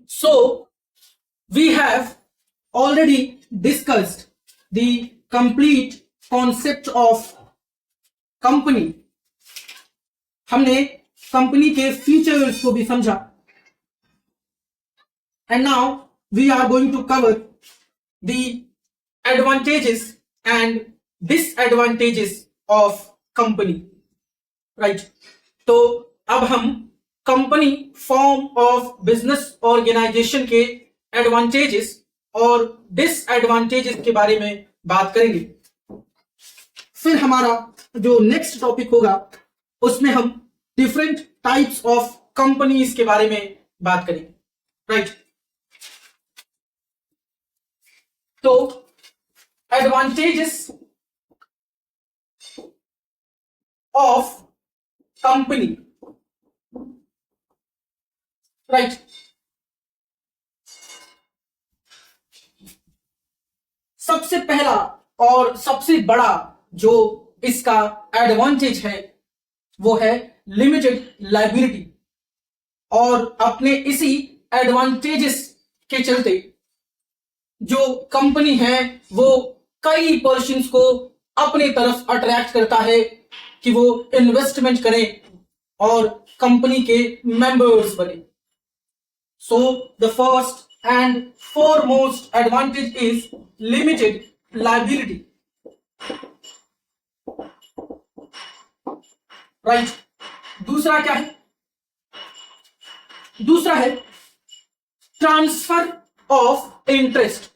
So we have already discussed the complete concept of company. हमने company के features को भी समझा. And now we are going to cover the advantages and disadvantages of company. Right? तो अब हम company form of business organisation के advantages और डिसएडवांटेजेस के बारे में बात करेंगे. फिर हमारा जो नेक्स्ट टॉपिक होगा उसमें हम डिफरेंट टाइप्स ऑफ कंपनीज के बारे में बात करेंगे. राइट? तो एडवांटेजेस ऑफ कंपनी. राइट? सबसे पहला और सबसे बड़ा जो इसका एडवांटेज है वो है लिमिटेड लायबिलिटी. और अपने इसी एडवांटेजेस के चलते जो कंपनी है वो कई पर्सन्स को अपने तरफ अट्रैक्ट करता है कि वो इन्वेस्टमेंट करें और कंपनी के मेंबर्स बने. So the first and foremost advantage is limited liability. Right? दूसरा क्या है? दूसरा है transfer of interest.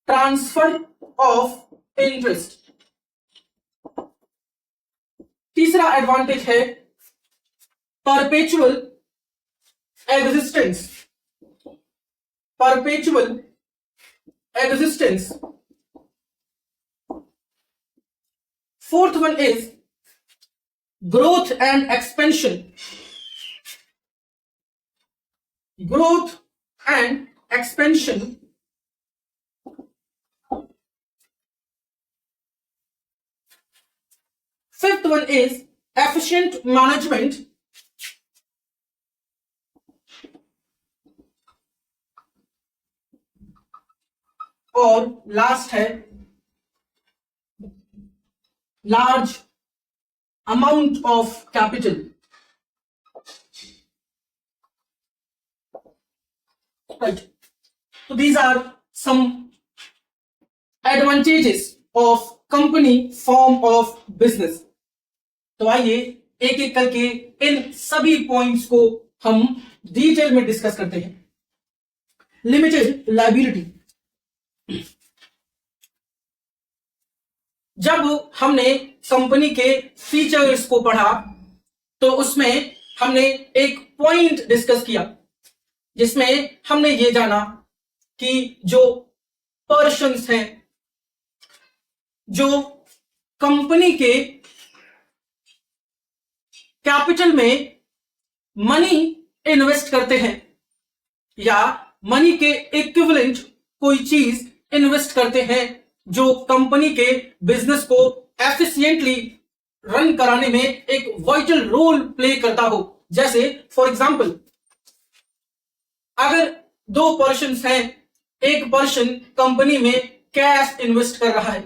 Transfer of interest. तीसरा एडवांटेज है perpetual existence. Perpetual existence. Fourth one is growth and expansion. Growth and expansion. Fifth one is efficient management. और last है large amount of capital. Right? तो these are some advantages of company form of business. तो आइए एक एक करके इन सभी points को हम डिटेल में डिस्कस करते हैं. Limited liability. जब हमने कंपनी के फीचर्स को पढ़ा तो उसमें हमने एक पॉइंट डिस्कस किया जिसमें हमने ये जाना कि जो पर्सन्स हैं जो कंपनी के कैपिटल में मनी इन्वेस्ट करते हैं या मनी के इक्विवेलेंट कोई चीज इन्वेस्ट करते हैं जो कंपनी के बिजनेस को एफिशिएंटली रन कराने में एक वाइटल रोल प्ले करता हो. जैसे फॉर एग्जांपल अगर दो पर्सन्स हैं, एक पर्सन कंपनी में कैश इन्वेस्ट कर रहा है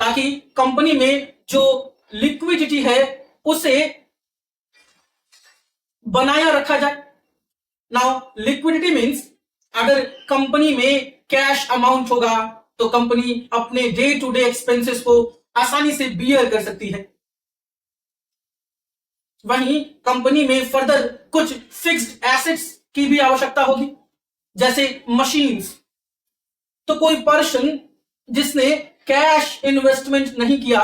ताकि कंपनी में जो लिक्विडिटी है उसे बनाया रखा जाए. नाउ लिक्विडिटी मीन्स अगर कंपनी में कैश अमाउंट होगा तो कंपनी अपने डे टू डे एक्सपेंसेस को आसानी से बियर कर सकती है. वहीं कंपनी में फर्दर कुछ फिक्स्ड एसेट्स की भी आवश्यकता होगी जैसे मशीन्स. तो कोई पर्सन जिसने कैश इन्वेस्टमेंट नहीं किया,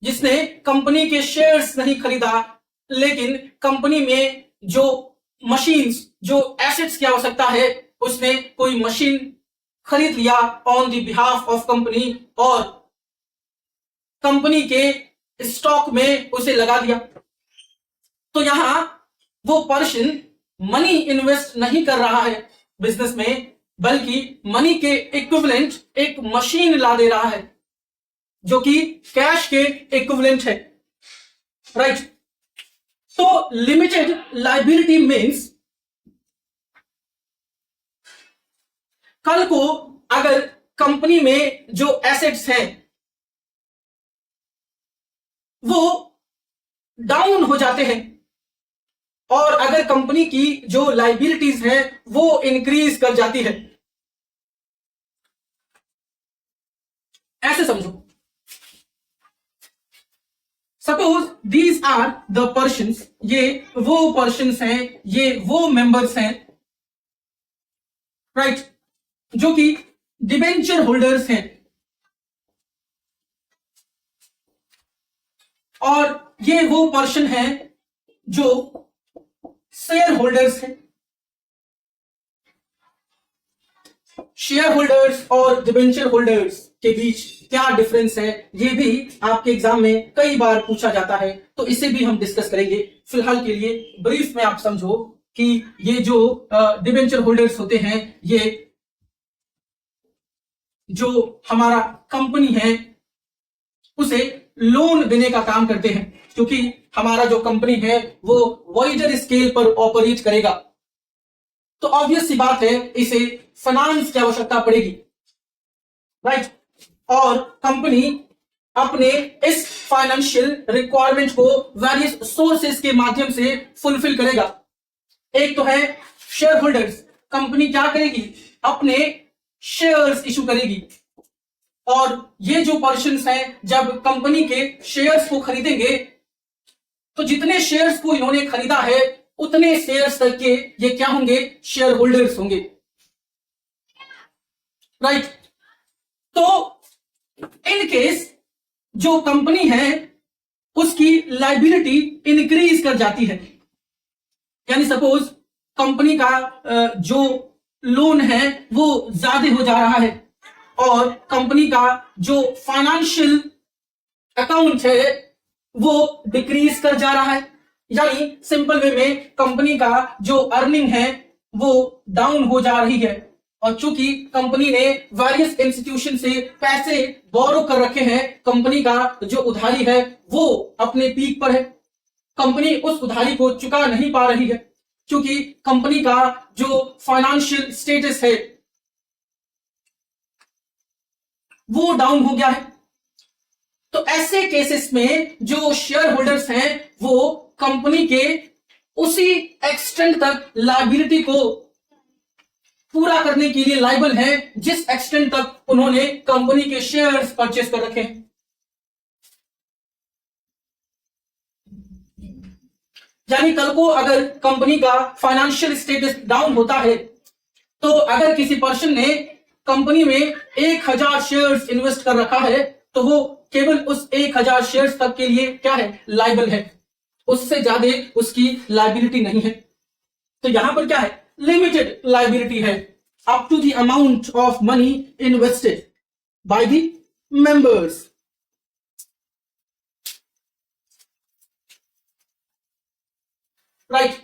जिसने कंपनी के शेयर्स नहीं खरीदा, लेकिन कंपनी में जो मशीन्स जो एसेट्स की आवश्यकता है उसने कोई मशीन खरीद लिया on the behalf of company और कंपनी के स्टॉक में उसे लगा दिया. तो यहां वो पर्सन मनी इन्वेस्ट नहीं कर रहा है बिजनेस में, बल्कि मनी के इक्विवेलेंट एक मशीन ला दे रहा है जो कि कैश के इक्विवेलेंट है. राइट? तो लिमिटेड लाइबिलिटी मीन्स कल को अगर कंपनी में जो एसेट्स हैं वो डाउन हो जाते हैं और अगर कंपनी की जो लाइबिलिटीज हैं वो इंक्रीज कर जाती है, ऐसे समझो। Suppose these are the persons, ये वो पर्सन्स हैं, ये वो मेंबर्स हैं, राइट, जो कि डिबेंचर होल्डर्स हैं और ये वो पर्सन हैं जो शेयर होल्डर्स हैं। शेयर होल्डर्स और डिबेंचर होल्डर्स के बीच क्या डिफरेंस है, ये भी आपके एग्जाम में कई बार पूछा जाता है, तो इसे भी हम डिस्कस करेंगे। फिलहाल के लिए ब्रीफ में आप समझो कि ये जो डिबेंचर होल्डर्स होते हैं, ये जो हमारा कंपनी है उसे लोन देने का काम करते हैं, क्योंकि हमारा जो कंपनी है वो वाइडर स्केल पर ऑपरेट करेगा, तो ऑब्वियस सी बात है इसे फाइनेंस की आवश्यकता पड़ेगी, राइट। और कंपनी अपने इस फाइनेंशियल रिक्वायरमेंट को वेरियस सोर्सेस के माध्यम से फुलफिल करेगा। एक तो है शेयर होल्डर्स, कंपनी क्या करेगी, अपने शेयर्स इशू करेगी और ये जो पर्सन्स हैं जब कंपनी के शेयर्स को खरीदेंगे तो जितने शेयर्स को इन्होंने खरीदा है उतने शेयर्स तक के ये क्या होंगे, शेयर होल्डर्स होंगे, राइट। तो इन केस जो कंपनी है उसकी लाइबिलिटी इंक्रीज कर जाती है, यानी सपोज कंपनी का जो लोन है वो ज्यादा हो जा रहा है और कंपनी का जो फाइनेंशियल अकाउंट है वो डिक्रीज कर जा रहा है, यानी सिंपल वे में कंपनी का जो अर्निंग है वो डाउन हो जा रही है। और चूंकि कंपनी ने वेरियस इंस्टीट्यूशन से पैसे बोरो कर रखे हैं, कंपनी का जो उधारी है वो अपने पीक पर है, कंपनी उस उधारी को चुका नहीं पा रही है क्योंकि कंपनी का जो फाइनेंशियल स्टेटस है वो डाउन हो गया है। तो ऐसे केसेस में जो शेयर होल्डर्स हैं वो कंपनी के उसी एक्सटेंट तक लायबिलिटी को पूरा करने के लिए लायबल है जिस एक्सटेंट तक उन्होंने कंपनी के शेयर्स परचेस कर रखे हैं। यानी कल को अगर कंपनी का फाइनेंशियल स्टेटस डाउन होता है तो अगर किसी पर्सन ने कंपनी में 1000 शेयर्स इन्वेस्ट कर रखा है तो वो केवल उस 1000 शेयर्स तक के लिए क्या है, लायबल है, उससे ज्यादा उसकी लायबिलिटी नहीं है। तो यहां पर क्या है, लिमिटेड लायबिलिटी है up to the amount of money invested by the members. Right.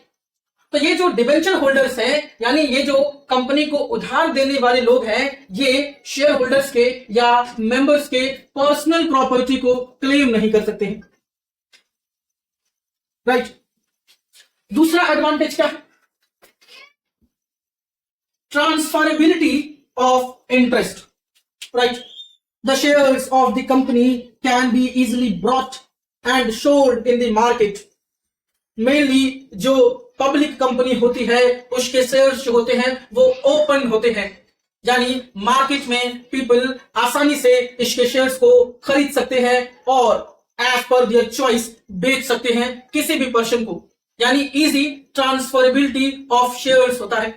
तो ये जो डिबेंचर होल्डर्स हैं, यानी ये जो कंपनी को उधार देने वाले लोग हैं, ये शेयर होल्डर्स के या मेंबर्स के पर्सनल प्रॉपर्टी को क्लेम नहीं कर सकते हैं, राइट। दूसरा एडवांटेज क्या है, transferability of interest, right. The shares of the company can be easily brought and sold in the market. Mainly जो पब्लिक कंपनी होती है उसके शेयर्स जो होते हैं वो ओपन होते हैं, यानी मार्केट में पीपल आसानी से इसके शेयर्स को खरीद सकते हैं और एज पर देयर चॉइस बेच सकते हैं किसी भी पर्सन को, यानी इजी ट्रांसफरेबिलिटी ऑफ शेयर्स होता है।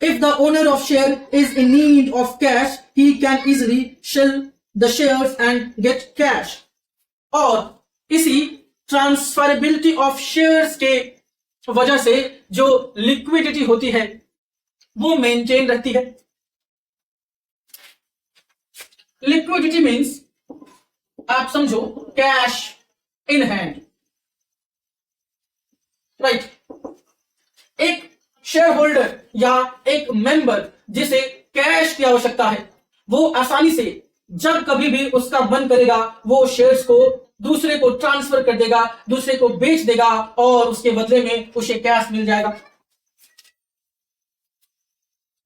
If the owner of share is in need of cash he can easily sell the shares and get cash. और इसी ट्रांसफरेबिलिटी ऑफ शेयर्स के वजह से जो लिक्विडिटी होती है वो मेंटेन रहती है। लिक्विडिटी मींस आप समझो कैश इन हैंड, राइट। एक शेयर होल्डर या एक मेंबर जिसे कैश की आवश्यकता है वो आसानी से जब कभी भी उसका मन करेगा वो शेयर्स को दूसरे को ट्रांसफर कर देगा, दूसरे को बेच देगा और उसके बदले में उसे कैश मिल जाएगा।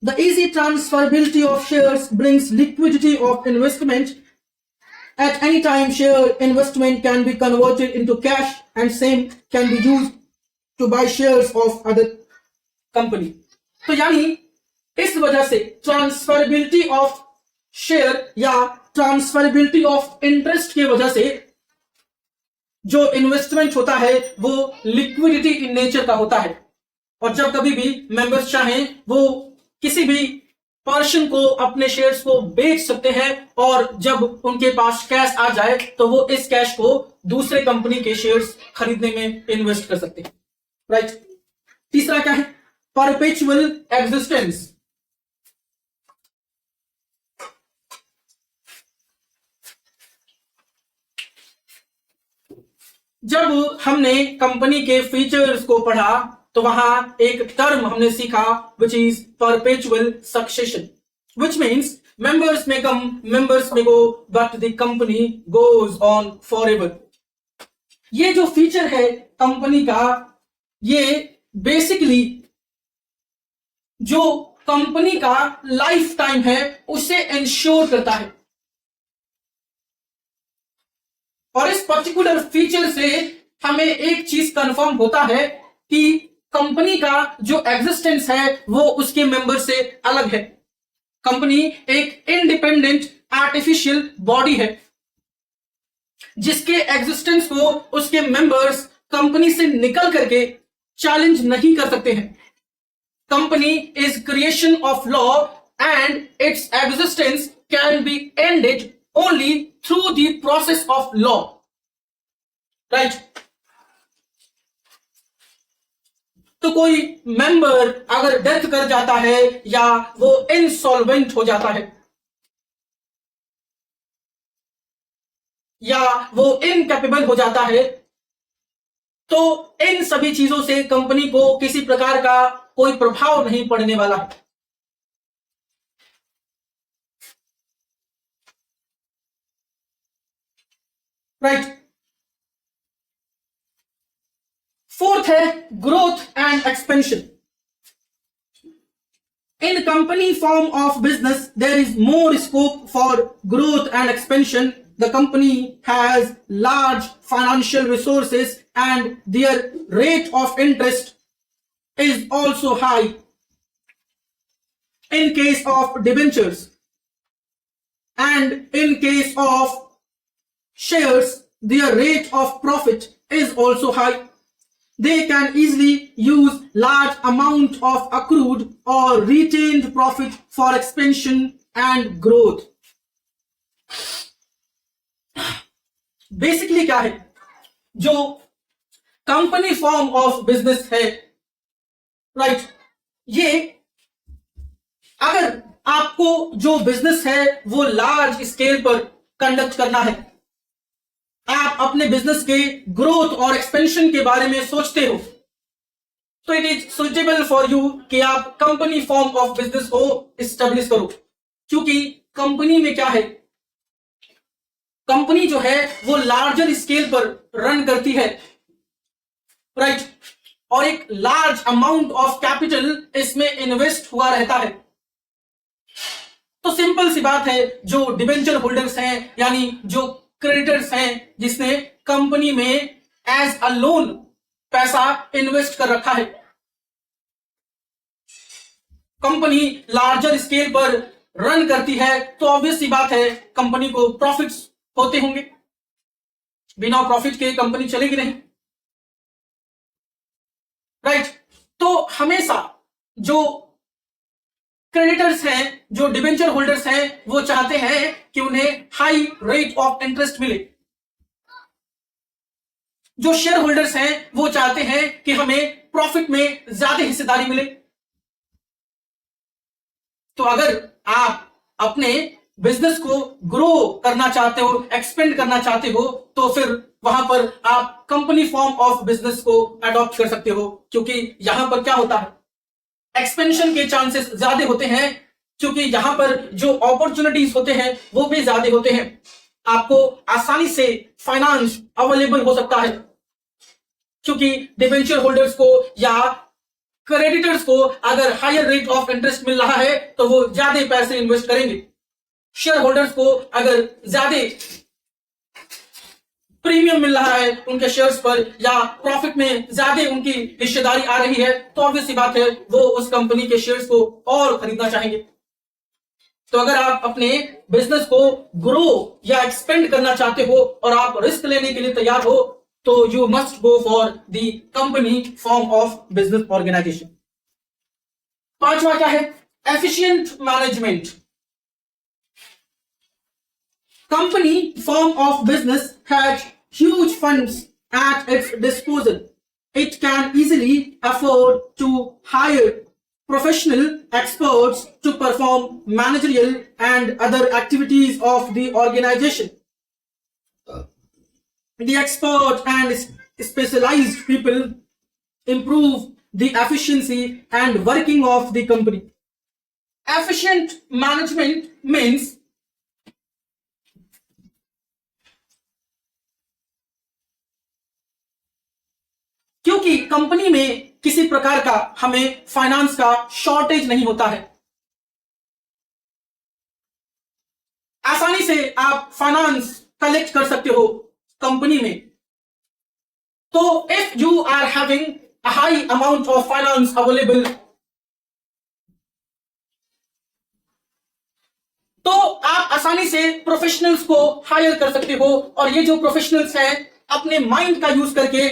The easy transferability of shares brings liquidity of investment. At any time, share investment can be converted into cash and same can be used to buy shares of other company. तो यानी इस वजह से transferability of share या transferability of interest की वजह से जो इन्वेस्टमेंट होता है वो लिक्विडिटी इन नेचर का होता है, और जब कभी भी मेंबर्स चाहें वो किसी भी पर्सन को अपने शेयर्स को बेच सकते हैं, और जब उनके पास कैश आ जाए तो वो इस कैश को दूसरे कंपनी के शेयर्स खरीदने में इन्वेस्ट कर सकते हैं। राइट। तीसरा क्या है? Perpetual existence. जब हमने कंपनी के फीचर्स को पढ़ा तो वहां एक टर्म हमने सीखा which is perpetual succession, which means members may come, members may go, but the company goes on forever. ये जो फीचर है कंपनी का, ये बेसिकली जो कंपनी का लाइफ टाइम है उसे इंश्योर करता है, और इस पर्टिकुलर फीचर से हमें एक चीज कंफर्म होता है कि कंपनी का जो एग्जिस्टेंस है वो उसके मेंबर से अलग है। कंपनी एक इंडिपेंडेंट आर्टिफिशियल बॉडी है जिसके एग्जिस्टेंस को उसके मेंबर्स कंपनी से निकल करके चैलेंज नहीं कर सकते हैं। Company is creation of law and its existence can be ended only through the process of law. Right. तो कोई मेंबर अगर डेथ कर जाता है या वो इंसॉल्वेंट हो जाता है या वो इनकैपेबल हो जाता है, तो इन सभी चीजों से कंपनी को किसी प्रकार का कोई प्रभाव नहीं पड़ने वाला है। राइट। फोर्थ है growth and expansion. In company form of business there is more scope for growth and expansion. The company has large financial resources and their rate of interest is also high. In case of debentures and in case of shares, their rate of profit is also high. They can easily use large amount of accrued or retained profit for expansion and growth. Basically क्या है, जो company form of business है, right, ये अगर आपको जो business है वो लार्ज स्केल पर कंडक्ट करना है, आप अपने बिजनेस के ग्रोथ और एक्सपेंशन के बारे में सोचते हो, तो it is suitable for you कि आप कंपनी फॉर्म ऑफ बिजनेस को एस्टेब्लिश करो। क्योंकि कंपनी में क्या है, कंपनी जो है वो लार्जर स्केल पर रन करती है, राइट, और एक लार्ज अमाउंट ऑफ कैपिटल इसमें इन्वेस्ट हुआ रहता है। तो सिंपल सी बात है, जो डिबेंचर होल्डर्स हैं यानी जो क्रेडिटर्स हैं जिसने कंपनी में एज अ लोन पैसा इन्वेस्ट कर रखा है, कंपनी लार्जर स्केल पर रन करती है तो ऑब्वियस सी बात है कंपनी को प्रॉफिट्स होते होंगे, बिना प्रॉफिट के कंपनी चलेगी नहीं, राइट। तो हमेशा जो क्रेडिटर्स हैं, जो डिबेंचर होल्डर्स हैं, वो चाहते हैं कि उन्हें हाई रेट ऑफ इंटरेस्ट मिले। जो शेयर होल्डर्स हैं वो चाहते हैं कि हमें प्रॉफिट में ज्यादा हिस्सेदारी मिले। तो अगर आप अपने बिजनेस को ग्रो करना चाहते हो, एक्सपेंड करना चाहते हो, तो फिर वहां पर आप कंपनी फॉर्म ऑफ बिजनेस को अडॉप्ट कर सकते हो, क्योंकि यहां पर क्या होता है, एक्सपेंशन के चांसेस ज्यादा होते हैं, क्योंकि यहां पर जो अपॉर्चुनिटीज होते हैं वो भी ज्यादा होते हैं। आपको आसानी से फाइनेंस अवेलेबल हो सकता है, क्योंकि डिबेंचर होल्डर्स को या क्रेडिटर्स को अगर हायर रेट ऑफ इंटरेस्ट मिल रहा है तो वो ज्यादा पैसे इन्वेस्ट करेंगे। शेयर होल्डर्स को अगर ज्यादा प्रीमियम मिल रहा है उनके शेयर्स पर या प्रॉफिट में ज्यादा उनकी हिस्सेदारी आ रही है तो ऑब्वियस सी बात है वो उस कंपनी के शेयर्स को और खरीदना चाहेंगे। तो अगर आप अपने बिजनेस को ग्रो या एक्सपेंड करना चाहते हो और आप रिस्क लेने के लिए तैयार हो तो you must go for the company form of business organisation. पांचवा क्या है? Efficient management. Company form of business has huge funds at its disposal. It can easily afford to hire professional experts to perform managerial and other activities of the organization. The expert and specialized people improve the efficiency and working of the company. Efficient management means क्योंकि company में किसी प्रकार का हमें finance का shortage नहीं होता है, आसानी से आप फाइनेंस कलेक्ट कर सकते हो कंपनी में। तो if you are having a high amount of finance available तो आप आसानी से प्रोफेशनल्स को हायर कर सकते हो और ये जो प्रोफेशनल्स हैं अपने माइंड का यूज करके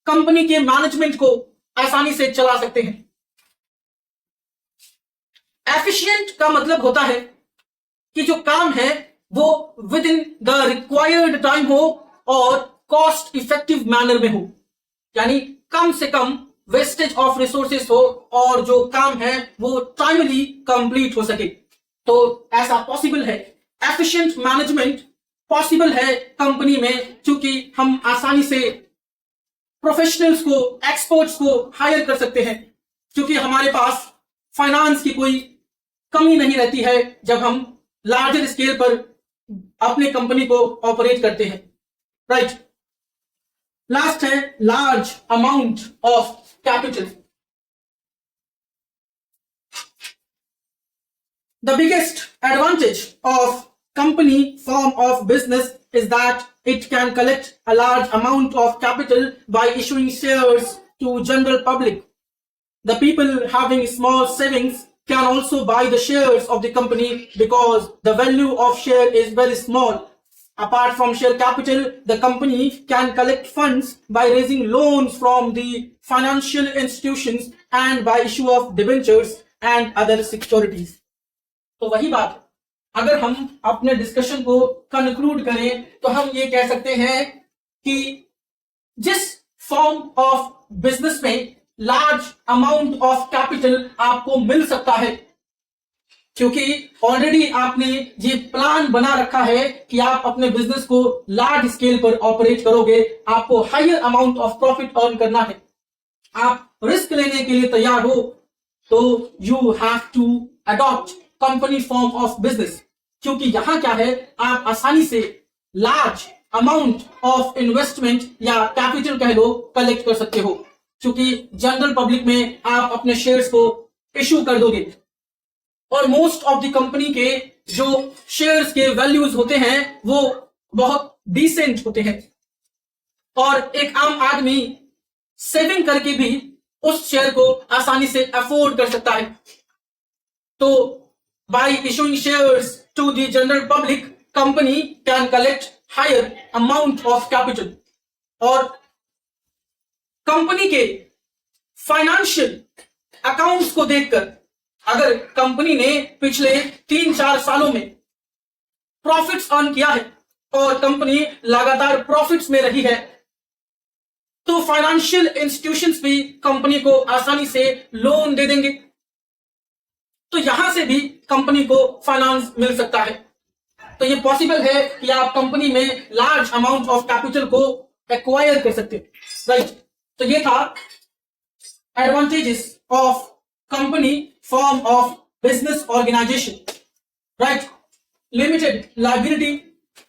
कंपनी के मैनेजमेंट को आसानी से चला सकते हैं। एफिशिएंट का मतलब होता है कि जो काम है वो with in the required time हो और कॉस्ट इफेक्टिव मैनर में हो, यानी कम से कम वेस्टेज ऑफ रिसोर्सेस हो और जो काम है वो टाइमली कंप्लीट हो सके। तो ऐसा पॉसिबल है, एफिशिएंट मैनेजमेंट पॉसिबल है कंपनी में, क्योंकि हम आसानी से प्रोफेशनल्स को, एक्सपर्ट्स को हायर कर सकते हैं, क्योंकि हमारे पास फाइनेंस की कोई कमी नहीं रहती है जब हम लार्जर स्केल पर अपने कंपनी को ऑपरेट करते हैं। राइट। लास्ट है large amount of capital. The biggest advantage of company form of business is that it can collect a large amount of capital by issuing shares to general public. The people having small savings can also buy the shares of the company because the value of share is very small. Apart from share capital, the company can collect funds by raising loans from the financial institutions and by issue of debentures and other securities. तो वही बात, अगर हम अपने discussion को conclude करें तो हम ये कह सकते हैं कि जिस फॉर्म ऑफ बिजनेस में लार्ज अमाउंट ऑफ कैपिटल आपको मिल सकता है, क्योंकि ऑलरेडी आपने ये प्लान बना रखा है कि आप अपने बिजनेस को लार्ज स्केल पर ऑपरेट करोगे, आपको higher amount of profit earn करना है, आप रिस्क लेने के लिए तैयार हो, तो you have to adopt company form of business. क्योंकि यहां क्या है, आप आसानी से लार्ज अमाउंट ऑफ इन्वेस्टमेंट या कैपिटल कह लो कलेक्ट कर सकते हो, क्योंकि जनरल पब्लिक में आप अपने शेयर्स को इश्यू कर दोगे और मोस्ट ऑफ द कंपनी के जो शेयर्स के वैल्यूज होते हैं वो बहुत डिसेंट होते हैं और एक आम आदमी सेविंग करके भी उस शेयर को आसानी से अफोर्ड कर सकता है। तो by issuing shares to the general public, company can collect higher amount of capital और कंपनी के फाइनेंशियल अकाउंट्स को देखकर अगर कंपनी ने पिछले 3-4 सालों में प्रॉफिट्स अर्न किया है और कंपनी लगातार प्रॉफिट्स में रही है तो फाइनेंशियल इंस्टीट्यूशंस भी कंपनी को आसानी से लोन दे देंगे, तो यहां से भी कंपनी को फाइनेंस मिल सकता है। तो ये पॉसिबल है कि आप कंपनी में लार्ज अमाउंट ऑफ कैपिटल को एक्वायर कर सकते हो। राइट। तो ये था advantages of company form of business organisation. Right. Limited liability,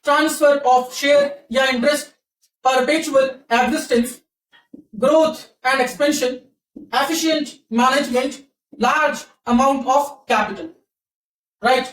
transfer of share या interest, perpetual existence, growth and expansion, efficient management, large amount of capital, right?